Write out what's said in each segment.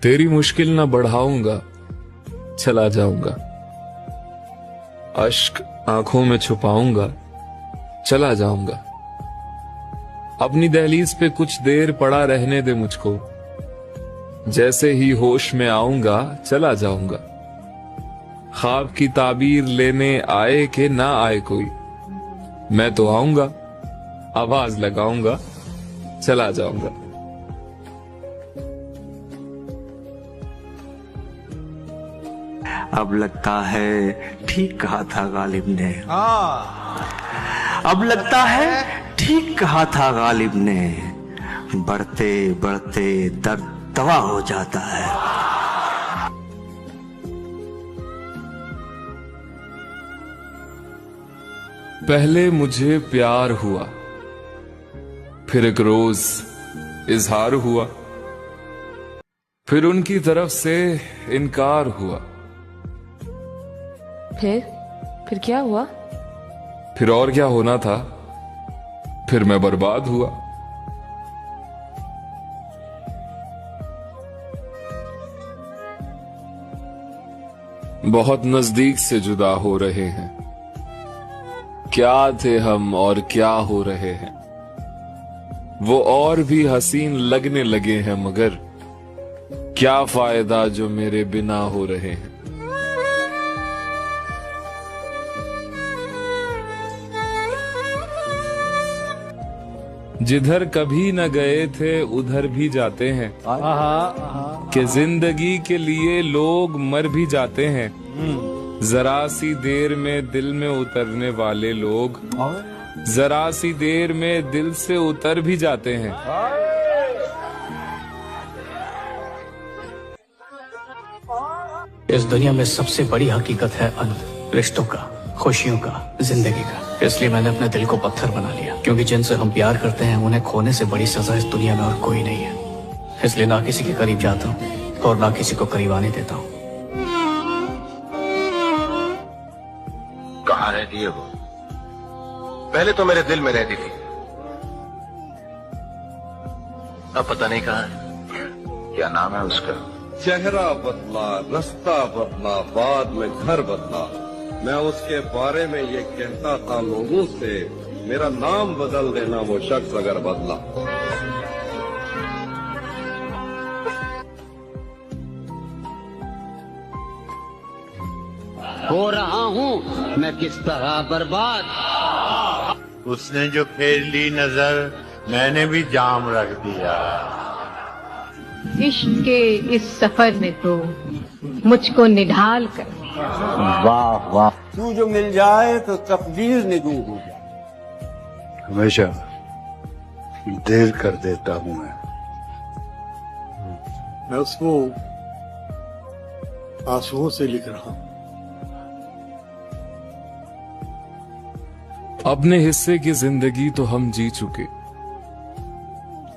तेरी मुश्किल ना बढ़ाऊंगा, चला जाऊंगा। अश्क आंखों में छुपाऊंगा, चला जाऊंगा। अपनी दहलीज पे कुछ देर पड़ा रहने दे मुझको, जैसे ही होश में आऊंगा चला जाऊंगा। ख्वाब की ताबीर लेने आए कि ना आए कोई, मैं तो आऊंगा, आवाज लगाऊंगा, चला जाऊंगा। अब लगता है ठीक कहा था गालिब ने। अब लगता है ठीक कहा था गालिब ने, बढ़ते बढ़ते दर्द दवा हो जाता है। पहले मुझे प्यार हुआ, फिर एक रोज इजहार हुआ, फिर उनकी तरफ से इनकार हुआ। फिर क्या हुआ? फिर और क्या होना था, फिर मैं बर्बाद हुआ। बहुत नजदीक से जुदा हो रहे हैं, क्या थे हम और क्या हो रहे हैं। वो और भी हसीन लगने लगे हैं, मगर क्या फायदा जो मेरे बिना हो रहे हैं। जिधर कभी न गए थे उधर भी जाते हैं, कि जिंदगी के लिए लोग मर भी जाते हैं। जरा सी देर में दिल में उतरने वाले लोग जरा सी देर में दिल से उतर भी जाते हैं। इस दुनिया में सबसे बड़ी हकीकत है रिश्तों का, खुशियों का, जिंदगी का। इसलिए मैंने अपने दिल को पत्थर बना लिया, क्योंकि जिनसे हम प्यार करते हैं उन्हें खोने से बड़ी सजा इस दुनिया में और कोई नहीं है। इसलिए ना किसी के करीब जाता हूँ और ना किसी को करीब आने देता हूँ। कहाँ रहती है वो? पहले तो मेरे दिल में रहती थी, अब पता नहीं कहाँ है। क्या नाम है उसका? चेहरा बदला, रास्ता बदला, बाद में घर बदला। मैं उसके बारे में ये कहता था लोगों से, मेरा नाम बदल देना वो शख्स अगर बदला। हो रहा हूँ मैं किस तरह बर्बाद। उसने जो फेर ली नजर, मैंने भी जाम रख दिया। इश्क के इस सफर में तो मुझको निढाल कर। वाह वाह, तू जो मिल जाए तो तकदीर निगू हो जाए। हमेशा देर कर देता हूँ मैं उसको आंसुओं से लिख रहा हूँ। अपने हिस्से की जिंदगी तो हम जी चुके,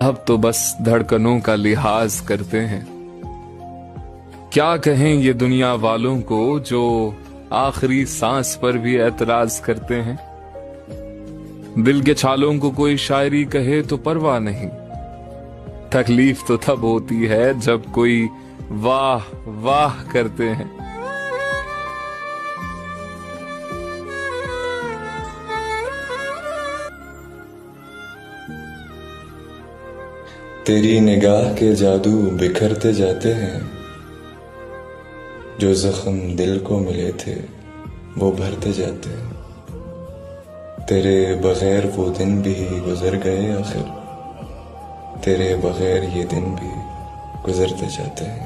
अब तो बस धड़कनों का लिहाज करते हैं। क्या कहें ये दुनिया वालों को जो आखिरी सांस पर भी एतराज करते हैं। दिल के छालों को कोई शायरी कहे तो परवाह नहीं, तकलीफ तो तब होती है जब कोई वाह वाह करते हैं। तेरी निगाह के जादू बिखरते जाते हैं, जो जख्म दिल को मिले थे वो भरते जाते हैं। तेरे बगैर वो दिन भी गुजर गए आखिर, तेरे बगैर ये दिन भी गुजरते जाते हैं।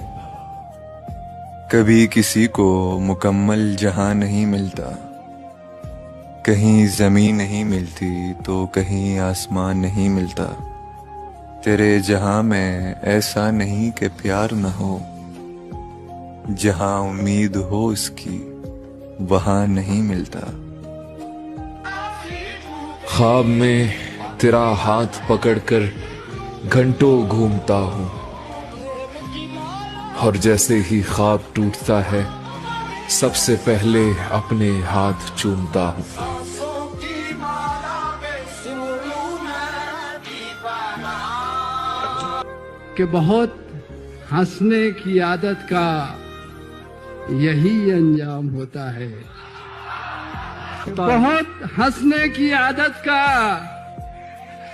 कभी किसी को मुकम्मल जहां नहीं मिलता, कहीं जमीन नहीं मिलती तो कहीं आसमान नहीं मिलता। तेरे जहां में ऐसा नहीं कि प्यार न हो, जहां उम्मीद हो इसकी वहां नहीं मिलता। ख्वाब में तेरा हाथ पकड़कर घंटों घूमता हूं, और जैसे ही ख्वाब टूटता है सबसे पहले अपने हाथ चूमता हूं। कि बहुत हंसने की आदत का यही अंजाम होता है। बहुत हंसने की आदत का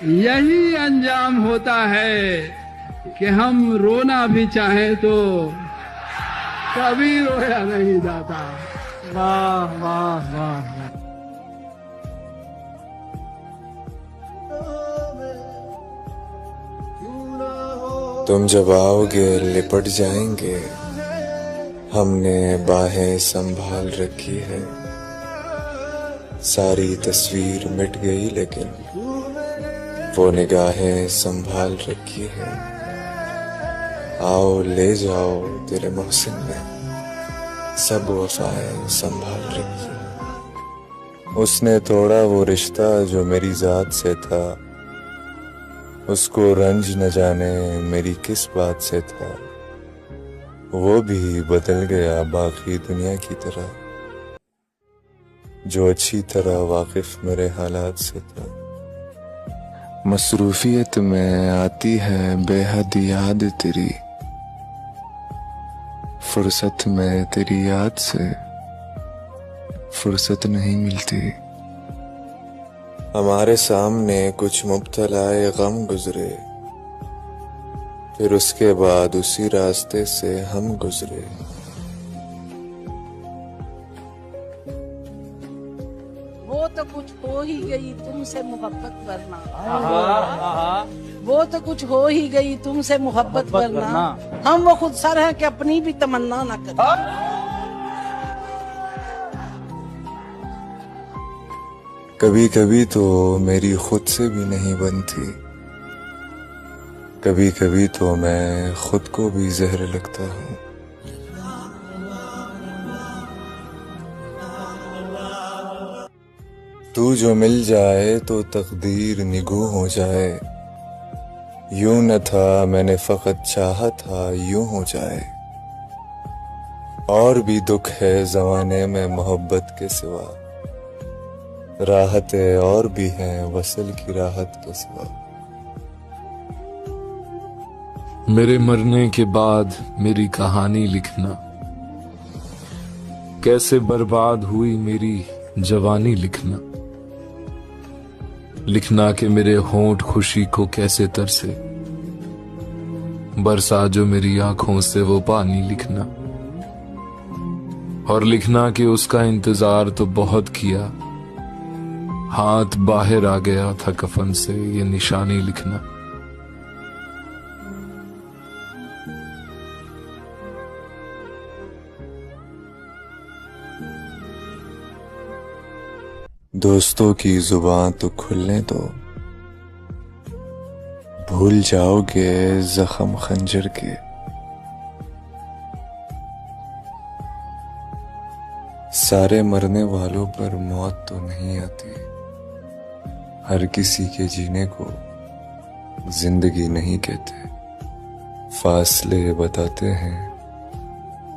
यही अंजाम होता है कि हम रोना भी चाहें तो कभी रोया नहीं जाता। वाह वाह वाह। तुम जब आओगे लिपट जाएंगे, हमने बाहें संभाल रखी है। सारी तस्वीर मिट गई लेकिन वो निगाहें संभाल रखी है। आओ ले जाओ तेरे मोहसिन में सब वफाएं संभाल रखी है। उसने तोड़ा वो रिश्ता जो मेरी जात से था, उसको रंज न जाने मेरी किस बात से था। वो भी बदल गया बाकी दुनिया की तरह, जो अच्छी तरह वाकिफ मेरे हालात से था। मसरूफियत में आती है बेहद याद तेरी, फुर्सत में तेरी याद से फुर्सत नहीं मिलती। हमारे सामने कुछ मुब्तलाए गम गुजरे, फिर उसके बाद उसी रास्ते से हम गुजरे। वो तो कुछ हो ही गई तुमसे मोहब्बत वरना, वो तो कुछ हो ही गई तुमसे मोहब्बत वरना, हम वो खुद सर हैं कि अपनी भी तमन्ना न करें। कभी कभी तो मेरी खुद से भी नहीं बनती, कभी कभी तो मैं खुद को भी जहर लगता हूँ। तू जो मिल जाए तो तकदीर निगू हो जाए, यूं न था मैंने फकत चाहा था यूं हो जाए। और भी दुख है ज़माने में मोहब्बत के सिवा, राहतें और भी हैं वसल की राहत के सिवा। मेरे मरने के बाद मेरी कहानी लिखना, कैसे बर्बाद हुई मेरी जवानी लिखना। लिखना कि मेरे होंठ खुशी को कैसे तरसे, बरसा जो मेरी आंखों से वो पानी लिखना। और लिखना कि उसका इंतजार तो बहुत किया, हाथ बाहर आ गया था कफन से ये निशानी लिखना। दोस्तों की जुबान तो खुलने दो, भूल जाओगे जख्म खंजर के। सारे मरने वालों पर मौत तो नहीं आती, हर किसी के जीने को जिंदगी नहीं कहते। फासले बताते हैं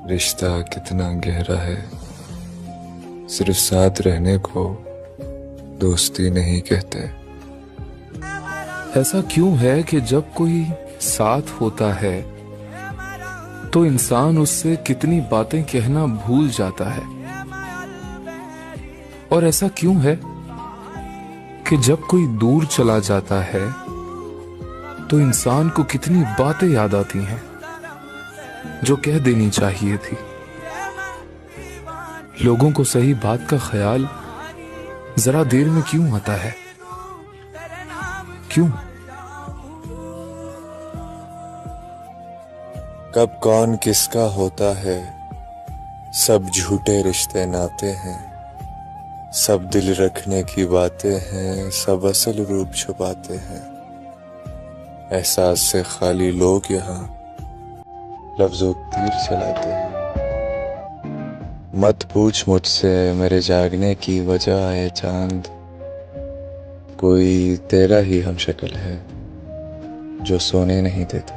रिश्ता कितना गहरा है, सिर्फ साथ रहने को दोस्ती नहीं कहते। ऐसा क्यों है कि जब कोई साथ होता है तो इंसान उससे कितनी बातें कहना भूल जाता है, और ऐसा क्यों है कि जब कोई दूर चला जाता है तो इंसान को कितनी बातें याद आती हैं जो कह देनी चाहिए थी। लोगों को सही बात का ख्याल जरा देर में क्यों आता है? क्यों? कब कौन किसका होता है, सब झूठे रिश्ते नाते हैं। सब दिल रखने की बातें हैं, सब असल रूप छुपाते हैं। एहसास से खाली लोग यहाँ लफ्जों तीर चलाते हैं। मत पूछ मुझसे मेरे जागने की वजह है चांद, कोई तेरा ही हम शक्ल है जो सोने नहीं देता।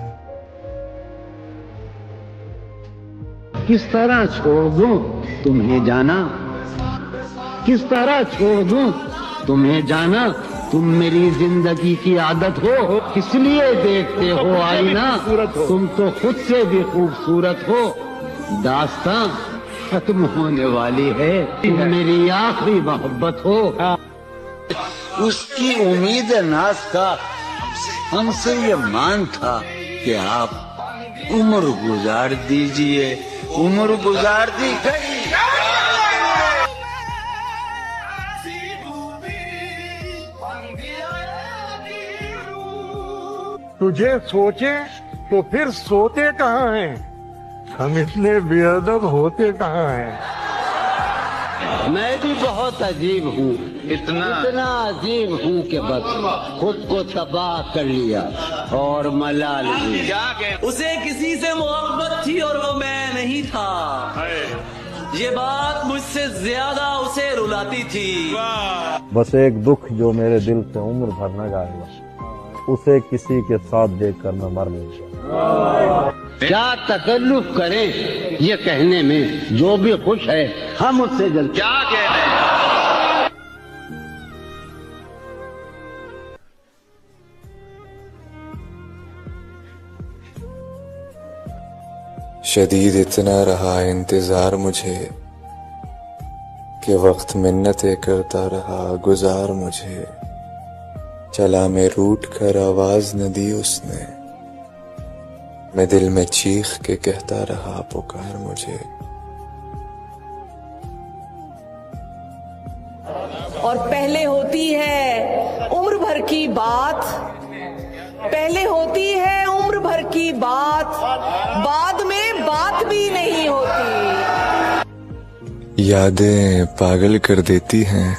किस तरह छोड़ दूं तुम्हें जाना, किस तरह छोड़ दूं तुम्हें जाना, तुम मेरी जिंदगी की आदत हो, इसलिए देखते हो आईना। तुम तो खुद से भी खूबसूरत हो। दास्तां खत्म होने वाली है, तुम मेरी आखिरी मोहब्बत हो। उसकी उम्मीद नाज का हमसे ये मान था कि आप उम्र गुजार दीजिए। उम्र गुजार दी गई। तुझे सोचे तो फिर सोते कहाँ हैं? हम इतने बेअदब होते कहाँ हैं? मैं भी बहुत अजीब हूँ, इतना अजीब हूँ कि बस खुद को तबाह कर लिया और मलाल हुई। उसे किसी से मोहब्बत थी और वो मैं नहीं था। ये बात मुझसे ज्यादा उसे रुलाती थी। बस एक दुख जो मेरे दिल से उम्र भर न जाएगा, उसे किसी के साथ देखकर मैं मर लूंगा। क्या तकल्लुफ करें ये कहने में, जो भी खुश है हम उससे जल्द क्या कहने। शदीद इतना रहा इंतजार मुझे कि वक्त मिन्नतें करता रहा गुजार मुझे। चला मैं रूठ कर आवाज न दी उसने, मैं दिल में चीख के कहता रहा पुकार मुझे। और पहले होती है उम्र भर की बात, पहले होती है उम्र भर की बात, बाद में बात भी नहीं होती। यादें पागल कर देती हैं,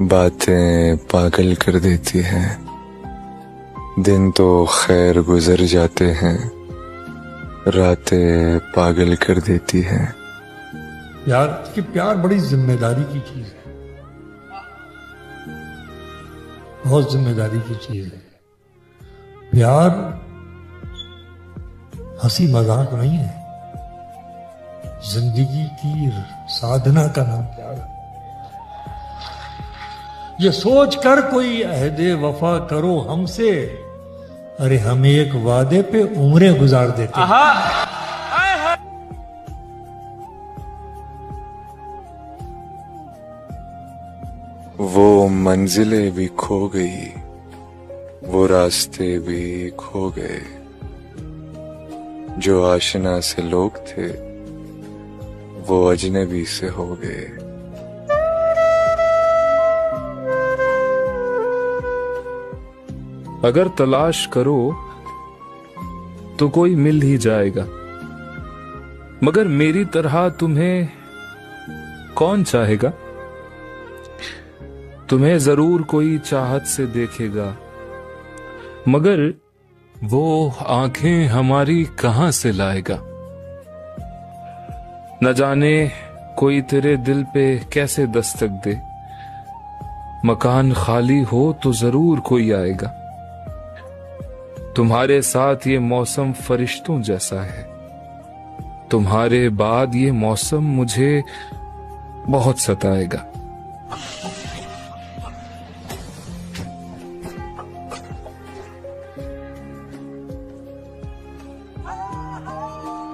बातें पागल कर देती हैं। दिन तो खैर गुजर जाते हैं, रातें पागल कर देती हैं। यार कि प्यार बड़ी जिम्मेदारी की चीज है, बहुत जिम्मेदारी की चीज है। प्यार हंसी मजाक नहीं है, जिंदगी की साधना का नाम प्यार है। ये सोच कर कोई अहदे वफा करो हमसे, अरे हम एक वादे पे उम्रें गुजार देते हैं। वो मंजिलें भी खो गई, वो रास्ते भी खो गए। जो आशना से लोग थे वो अजनबी से हो गए। अगर तलाश करो तो कोई मिल ही जाएगा, मगर मेरी तरह तुम्हें कौन चाहेगा? तुम्हें जरूर कोई चाहत से देखेगा, मगर वो आंखें हमारी कहां से लाएगा? न जाने कोई तेरे दिल पे कैसे दस्तक दे, मकान खाली हो तो जरूर कोई आएगा। तुम्हारे साथ ये मौसम फरिश्तों जैसा है, तुम्हारे बाद ये मौसम मुझे बहुत सताएगा।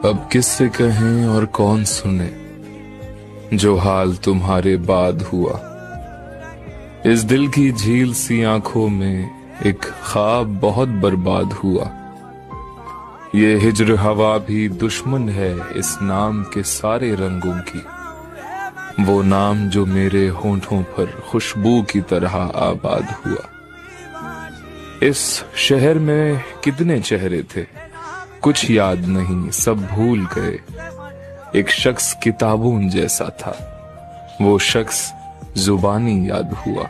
अब किससे कहें और कौन सुने जो हाल तुम्हारे बाद हुआ। इस दिल की झील सी आंखों में एक ख्वाब बहुत बर्बाद हुआ। ये हिज्र हवा भी दुश्मन है इस नाम के सारे रंगों की, वो नाम जो मेरे होंठों पर खुशबू की तरह आबाद हुआ। इस शहर में कितने चेहरे थे, कुछ याद नहीं, सब भूल गए। एक शख्स किताबों जैसा था, वो शख्स जुबानी याद हुआ।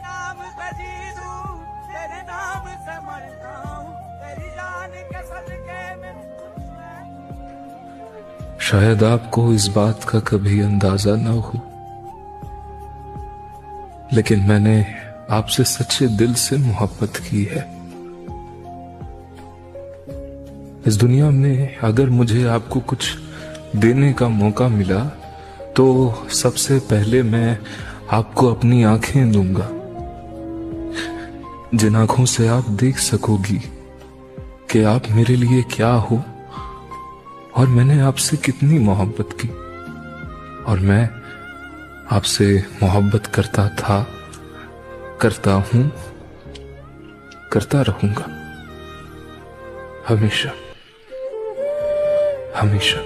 शायद आपको इस बात का कभी अंदाजा न हो, लेकिन मैंने आपसे सच्चे दिल से मोहब्बत की है। इस दुनिया में अगर मुझे आपको कुछ देने का मौका मिला तो सबसे पहले मैं आपको अपनी आंखें दूंगा। जिन आंखों से आप देख सकोगी कि आप मेरे लिए क्या हो और मैंने आपसे कितनी मोहब्बत की और मैं आपसे मोहब्बत करता था, करता हूं, करता रहूंगा हमेशा हमेशा।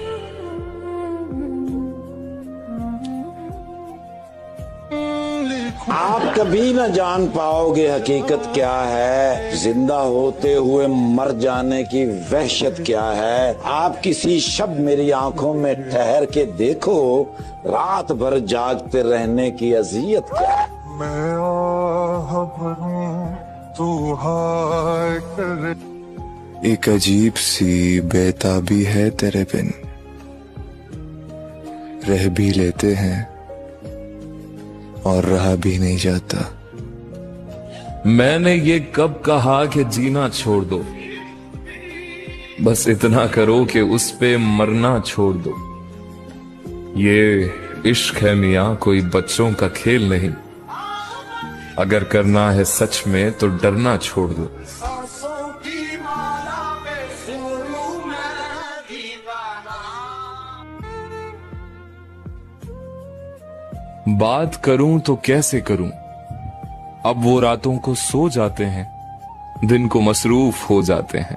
आप कभी न जान पाओगे हकीकत क्या है, जिंदा होते हुए मर जाने की वहशत क्या है। आप किसी शब मेरी आंखों में ठहर के देखो, रात भर जागते रहने की अजियत क्या है। मैं आह भरूं तू हाय करे। एक अजीब सी बेताबी है तेरे बिन, रह भी लेते हैं और रहा भी नहीं जाता। मैंने ये कब कहा कि जीना छोड़ दो, बस इतना करो कि उस पे मरना छोड़ दो। ये इश्क है मियां, कोई बच्चों का खेल नहीं। अगर करना है सच में तो डरना छोड़ दो। बात करूं तो कैसे करूं, अब वो रातों को सो जाते हैं, दिन को मसरूफ हो जाते हैं।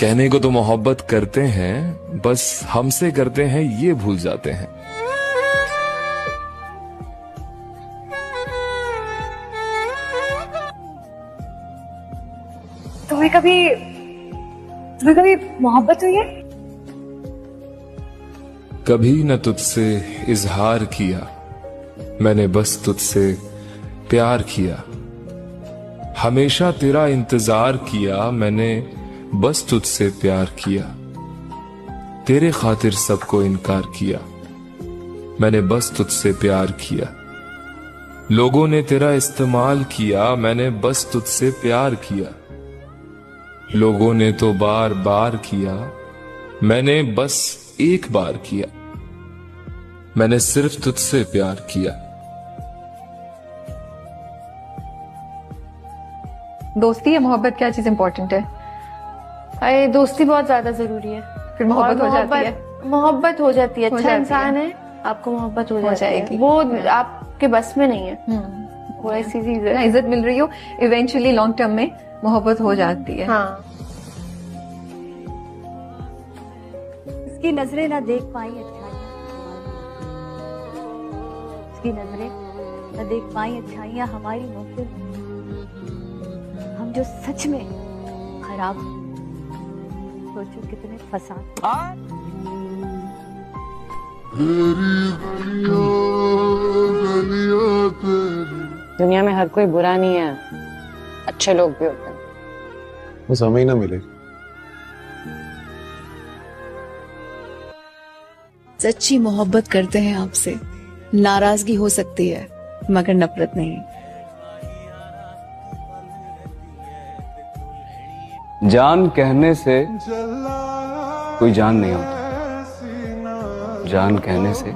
कहने को तो मोहब्बत करते हैं, बस हमसे करते हैं ये भूल जाते हैं। तुम्हें कभी मोहब्बत हुई है? कभी न तुझसे इजहार किया, मैंने बस तुझसे प्यार किया। हमेशा तेरा इंतजार किया, मैंने बस तुझसे प्यार किया। तेरे खातिर सबको इनकार किया, मैंने बस तुझसे प्यार किया। लोगों ने तेरा इस्तेमाल किया, मैंने बस तुझसे प्यार किया। लोगों ने तो बार बार किया, मैंने बस एक बार किया। मैंने सिर्फ तुझसे प्यार किया। दोस्ती या मोहब्बत, क्या चीज इंपॉर्टेंट है? अरे दोस्ती बहुत ज्यादा जरूरी है। फिर मोहब्बत हो जाती है। मोहब्बत हो जाती है। हो अच्छा जाती इंसान है। है, आपको मोहब्बत हो जाएगी। है। वो आपके बस में नहीं है। वो ऐसी चीज है। इज्जत मिल रही हो, इवेंचुअली लॉन्ग टर्म में मोहब्बत हो जाती है। हाँ। उसकी नजरें ना देख पाई अच्छाइयाँ, उसकी नजरें न देख पाई अच्छाइयाँ हमारी महफिल में। हम जो सच में खराब, सोचो कितने फसाद। दुनिया में हर कोई बुरा नहीं है, अच्छे लोग भी होते हैं। बस हमें ही ना मिले। सच्ची मोहब्बत करते हैं आपसे, नाराजगी हो सकती है मगर नफरत नहीं। जान कहने से कोई जान नहीं होता, जान कहने से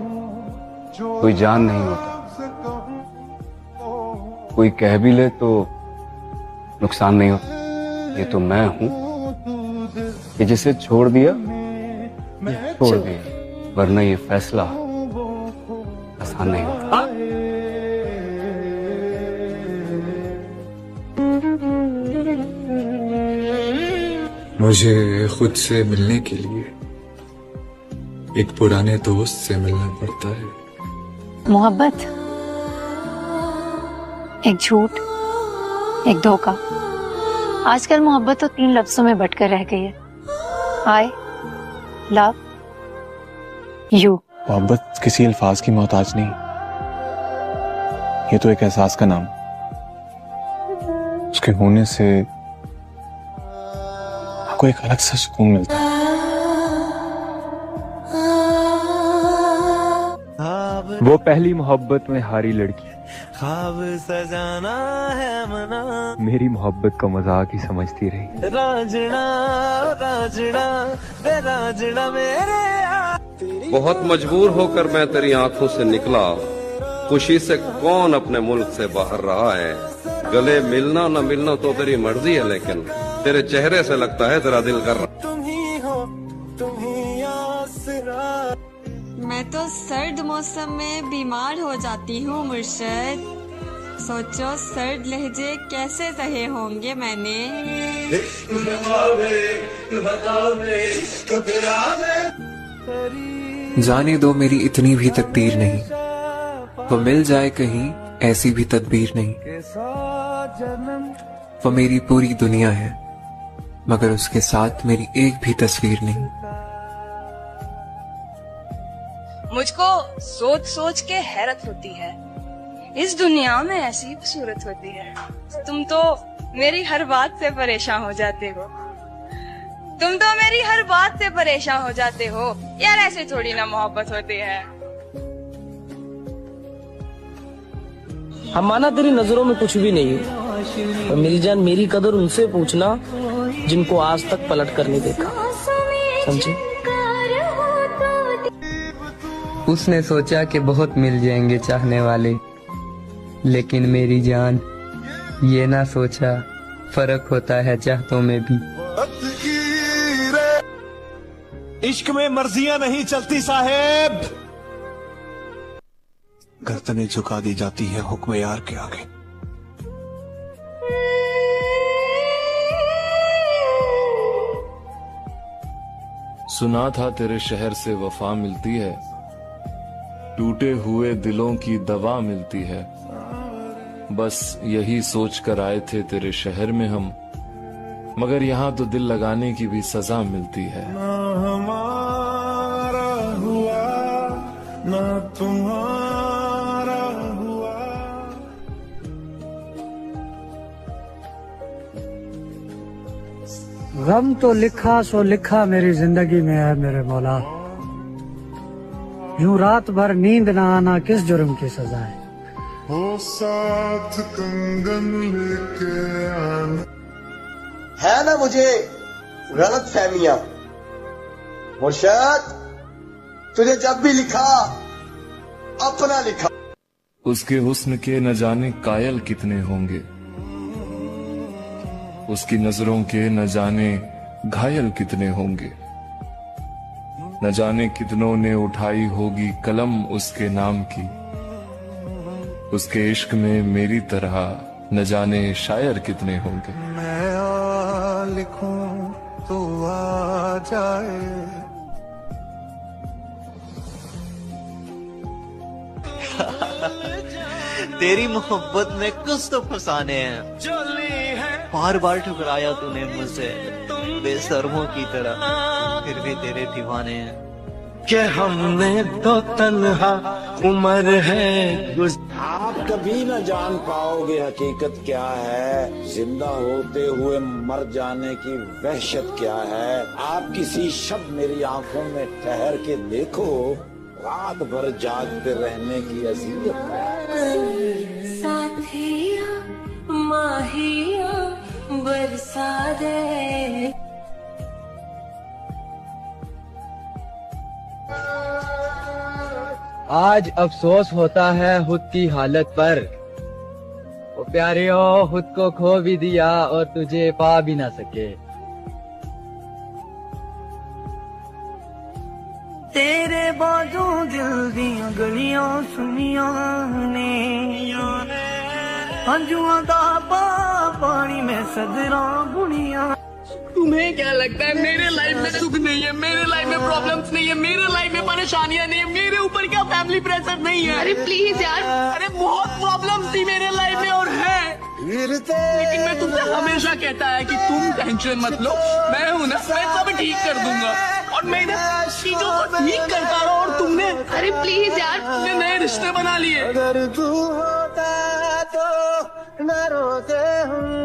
कोई जान नहीं होता। कोई कह भी ले तो नुकसान नहीं होता। ये तो मैं हूं कि जिसे छोड़ दिया छोड़ दिया, वरना ये फैसला आसान नहीं होता। मुझे खुद से मिलने के लिए एक पुराने दोस्त से मिलना पड़ता है। मोहब्बत एक झूठ, एक धोखा। आजकल मोहब्बत तो 3 लफ्जों में बटकर रह गई है, आई लव यू। मोहब्बत किसी अल्फाज की मोहताज नहीं, ये तो एक एहसास का नाम। उसके होने से आपको एक अलग सा सुकून मिलता है। वो पहली मोहब्बत में हारी लड़की ख्वाब सजाना है मना, मेरी मोहब्बत का मजाक ही समझती रही। राजड़ा राजड़ा राजड़ा मेरे। बहुत मजबूर होकर मैं तेरी आंखों से निकला, खुशी से कौन अपने मुल्क से बाहर रहा है। गले मिलना न मिलना तो तेरी मर्जी है, लेकिन तेरे चेहरे से लगता है तेरा दिल कर रहा। मैं तो सर्द मौसम में बीमार हो जाती हूँ मुर्शद। सोचो सर्द लहजे कैसे सहे होंगे मैंने। जाने दो मेरी इतनी भी तकदीर नहीं, वो मिल जाए कहीं ऐसी भी तदबीर नहीं। वो मेरी पूरी दुनिया है मगर उसके साथ मेरी एक भी तस्वीर नहीं। मुझको सोच सोच के हैरत होती है, इस दुनिया में ऐसी खूबसूरत होती है। तुम तो मेरी हर बात से परेशान हो जाते हो, तुम तो मेरी हर बात से परेशान हो जाते हो। यार ऐसे थोड़ी ना मोहब्बत होती है। हम माना तेरी नजरों में कुछ भी नहीं है, और मेरी जान मेरी कदर उनसे पूछना जिनको आज तक पलट कर नहीं देखा, समझे? उसने सोचा कि बहुत मिल जाएंगे चाहने वाले, लेकिन मेरी जान ये ना सोचा फर्क होता है चाहतों में भी। इश्क में मर्जियां नहीं चलती साहेब, गर्दनें झुका दी जाती है हुक्म यार के आगे। सुना था तेरे शहर से वफा मिलती है, टूटे हुए दिलों की दवा मिलती है। बस यही सोच कर आए थे तेरे शहर में हम, मगर यहाँ तो दिल लगाने की भी सजा मिलती है। ना हमारा हुआ ना तुम्हारा हुआ। गम तो लिखा सो लिखा मेरी जिंदगी में है मेरे मौला, यूं रात भर नींद ना आना किस जुर्म की सजा है। हो साथ कंगन लेके आना। है ना मुझे गलत फहमियां मुर्शद, तुझे जब भी लिखा अपना लिखा। उसके हुस्न के न जाने कायल कितने होंगे, उसकी नजरों के न जाने घायल कितने होंगे। न जाने कितनों ने उठाई होगी कलम उसके नाम की, उसके इश्क में मेरी तरह न जाने शायर कितने होंगे। मैं आ लिखूं तो आ जाए। तेरी मोहब्बत में कुछ तो फसाने हैं, बार बार ठुकराया तूने मुझसे बेशर्मों की तरह, फिर भी तेरे दीवाने हैं। कि हमने तो तन्हा उम्र है। आप कभी न जान पाओगे हकीकत क्या है, जिंदा होते हुए मर जाने की वहशत क्या है। आप किसी शब्द मेरी आंखों में ठहर के देखो, रात भर जागते रहने की अज़ियत क्या है। साथिया माहिया बरसा दे। आज अफसोस होता है खुद की हालत पर, वो प्यारे हो खुद को खो भी दिया और तुझे पा भी ना सके। तेरे बाजू दिल दियां गलियां सुनिया ने, हंजुआं दा पानी में सदरा बुनिया। तुम्हें क्या लगता है मेरे लाइफ में सुख नहीं है, मेरे लाइफ में प्रॉब्लम्स नहीं है, मेरे लाइफ में परेशानियां नहीं है, मेरे ऊपर क्या फैमिली प्रेशर नहीं है? अरे प्लीज यार, अरे बहुत प्रॉब्लम्स थी मेरे लाइफ में और है, लेकिन मैं तुमसे हमेशा कहता है कि तुम टेंशन मत लो, मैं हूँ ना, मैं सब ठीक कर दूंगा। और मैं चीजों को ठीक करता रहा और तुमने, अरे प्लीज यार, तुमने नए रिश्ते बना लिए। अगर तू होता तो न रोते हम।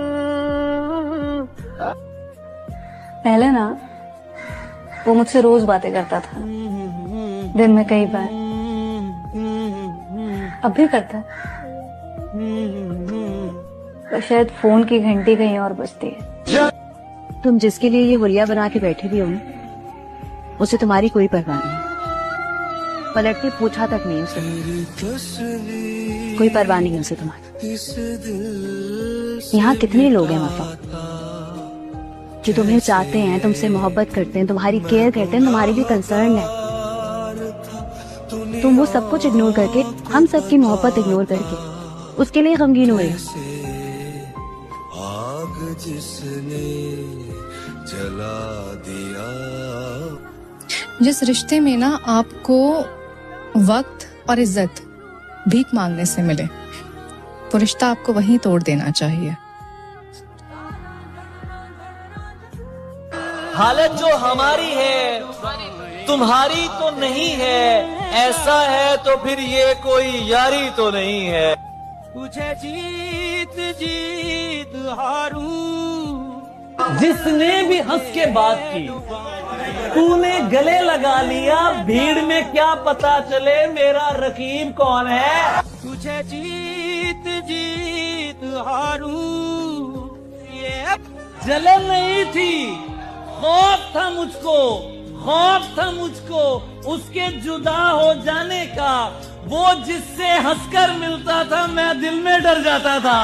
पहले ना वो मुझसे रोज बातें करता था, दिन में कई बार, अब भी करता है, पर शायद फोन की घंटी कहीं और बजती है। तुम जिसके लिए ये हुलिया बना के बैठे भी हो ना, उसे तुम्हारी कोई परवाह नहीं, पलट के पूछा तक नहीं उसे, कोई परवाह नहीं उसे तुम्हारी। यहाँ कितने लोग हैं वफा जो तुम्हें चाहते हैं, तुमसे मोहब्बत करते हैं, तुम्हारी केयर करते हैं, तुम्हारी भी कंसर्न है। तुम वो सब कुछ इग्नोर करके, हम सब की मोहब्बत इग्नोर करके उसके लिए गमगीन हुए। आग जिसने जला दिया। जिस रिश्ते में ना आपको वक्त और इज्जत भीख मांगने से मिले, तो रिश्ता आपको वहीं तोड़ देना चाहिए। हालत जो हमारी है तुम्हारी तो नहीं है, ऐसा है तो फिर ये कोई यारी तो नहीं है। तुझे जीत जीत हारू। जिसने भी हंस के बात की तूने गले लगा लिया, भीड़ में क्या पता चले मेरा रकीब कौन है। तुझे जीत जीत हारू। ये जलन नहीं थी, खौफ था मुझको, खौफ था मुझको उसके जुदा हो जाने का। वो जिससे हंसकर मिलता था मैं दिल में डर जाता था।